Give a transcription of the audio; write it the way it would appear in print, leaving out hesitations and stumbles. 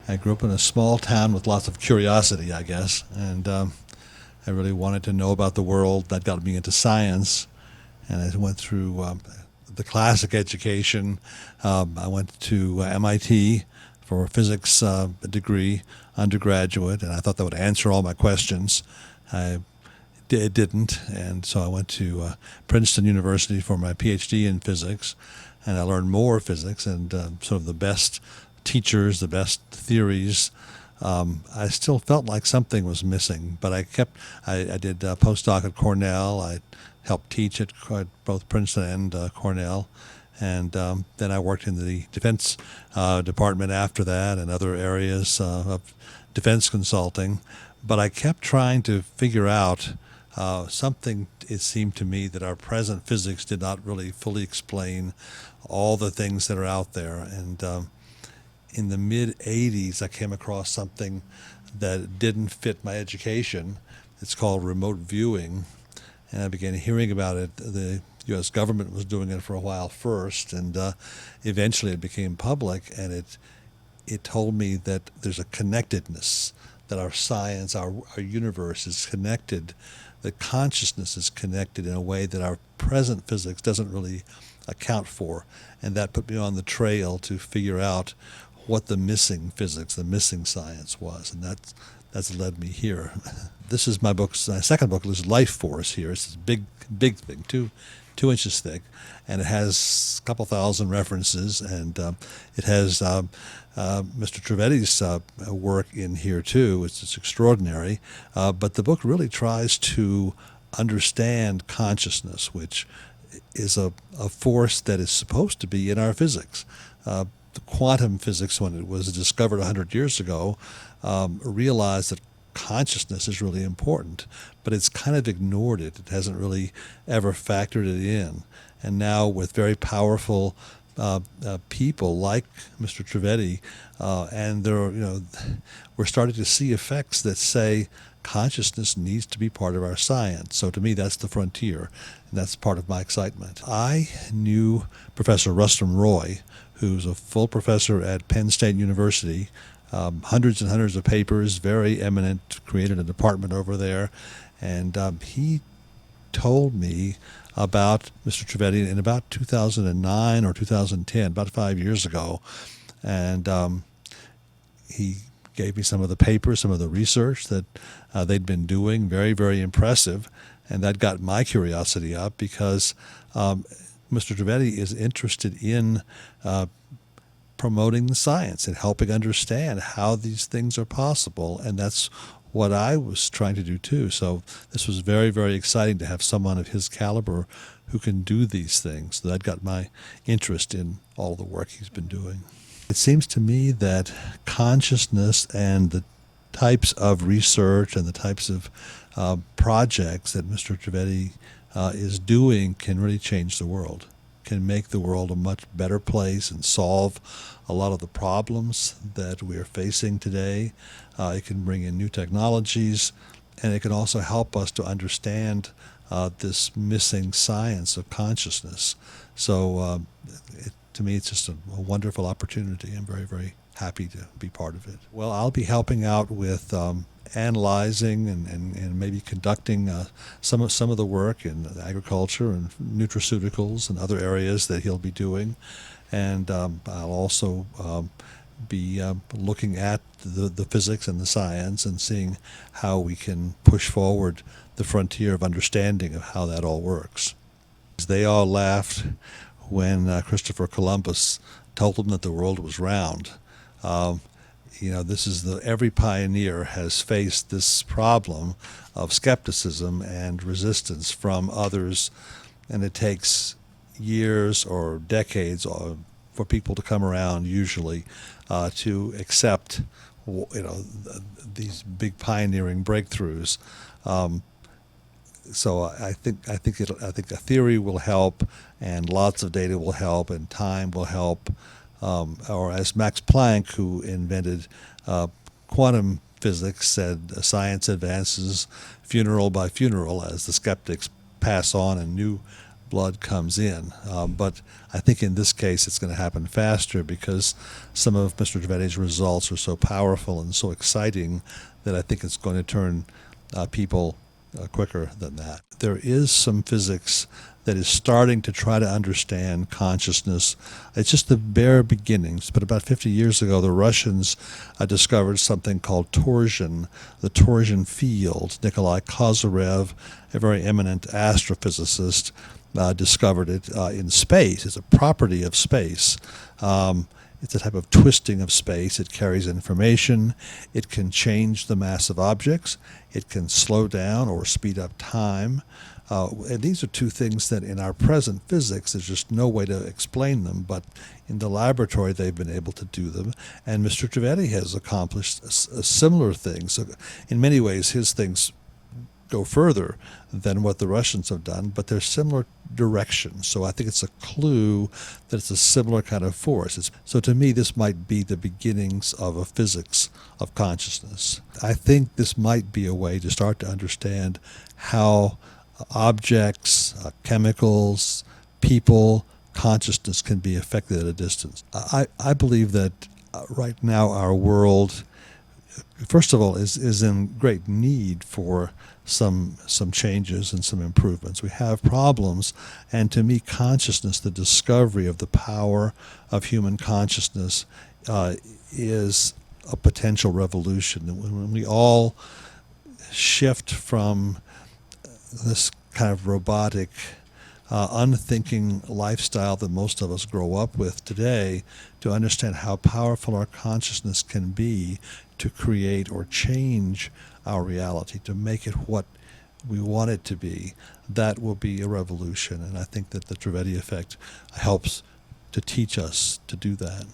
I grew up in a small town with lots of curiosity, I guess, and I really wanted to know about the world. That got me into science, and I went through the classic education. I went to MIT for a physics degree, undergraduate, and I thought that would answer all my questions. It didn't, and so I went to Princeton University for my Ph.D. in physics, and I learned more physics and sort of the best teachers, the best theories. I still felt like something was missing, but I did a postdoc at Cornell. I helped teach at both Princeton and Cornell, and then I worked in the defense department after that and other areas of defense consulting. But I kept trying to figure out something. It seemed to me that our present physics did not really fully explain all the things that are out there. And in the mid-'80s, I came across something that didn't fit my education. It's called remote viewing, and I began hearing about it. The U.S. government was doing it for a while first, and eventually it became public, and it told me that there's a connectedness, that our science, our universe is connected, that consciousness is connected in a way that our present physics doesn't really account for. And that put me on the trail to figure out what the missing physics, the missing science was, and that's led me here. This is my second book. Is Life Force here. It's this big thing, 2 inches thick, and it has a couple thousand references, and it has Mr. Trivedi's work in here too. It's extraordinary, but the book really tries to understand consciousness, which is a force that is supposed to be in our physics. The quantum physics, when it was discovered 100 years ago, realized that consciousness is really important, but it's kind of ignored it. It hasn't really ever factored it in. And now with very powerful people like Mr. Trivedi, and we're starting to see effects that say consciousness needs to be part of our science. So to me, that's the frontier, and that's part of my excitement. I knew Professor Rustam Roy, who's a full professor at Penn State University, hundreds and hundreds of papers, very eminent, created a department over there, and he told me about Mr. Trivedi in about 2009 or 2010, about 5 years ago, and he gave me some of the papers, some of the research that they'd been doing, very, very impressive, and that got my curiosity up because Mr. Trivedi is interested in promoting the science and helping understand how these things are possible, and that's what I was trying to do too. So this was very, very exciting to have someone of his caliber who can do these things. So that got my interest in all the work he's been doing. It seems to me that consciousness and the types of research and the types of projects that Mr. Trivedi is doing can really change the world, can make the world a much better place and solve a lot of the problems that we are facing today. It can bring in new technologies, and it can also help us to understand this missing science of consciousness. So to me, it's just a wonderful opportunity. I'm very, very happy to be part of it. Well, I'll be helping out with analyzing and maybe conducting some of the work in agriculture and nutraceuticals and other areas that he'll be doing. And I'll also be looking at the physics and the science and seeing how we can push forward the frontier of understanding of how that all works. They all laughed when Christopher Columbus told them that the world was round. This is every pioneer has faced this problem of skepticism and resistance from others, and it takes years or decades for people to come around usually to accept these big pioneering breakthroughs. So I think a theory will help, and lots of data will help, and time will help. Or as Max Planck, who invented quantum physics, said, science advances funeral by funeral as the skeptics pass on and new blood comes in. But I think in this case it's going to happen faster because some of Mr. Trivedi's results are so powerful and so exciting that I think it's going to turn people quicker than that. There is some physics that is starting to try to understand consciousness. It's just the bare beginnings. But about 50 years ago, the Russians discovered something called torsion, the torsion field. Nikolai Kozyrev, a very eminent astrophysicist, discovered it in space. It's a property of space. It's a type of twisting of space. It carries information. It can change the mass of objects. It can slow down or speed up time. And these are two things that in our present physics, there's just no way to explain them, but in the laboratory they've been able to do them. And Mr. Trivedi has accomplished a similar thing. So in many ways, his things go further than what the Russians have done, but they're similar directions. So I think it's a clue that it's a similar kind of force. So to me, this might be the beginnings of a physics of consciousness. I think this might be a way to start to understand how objects, chemicals, people, consciousness can be affected at a distance. I believe that right now our world, first of all, is in great need for some changes and some improvements. We have problems, and to me, consciousness, the discovery of the power of human consciousness, is a potential revolution. When we all shift from this kind of robotic, unthinking lifestyle that most of us grow up with today, to understand how powerful our consciousness can be to create or change our reality, to make it what we want it to be, that will be a revolution. And I think that the Trivedi effect helps to teach us to do that.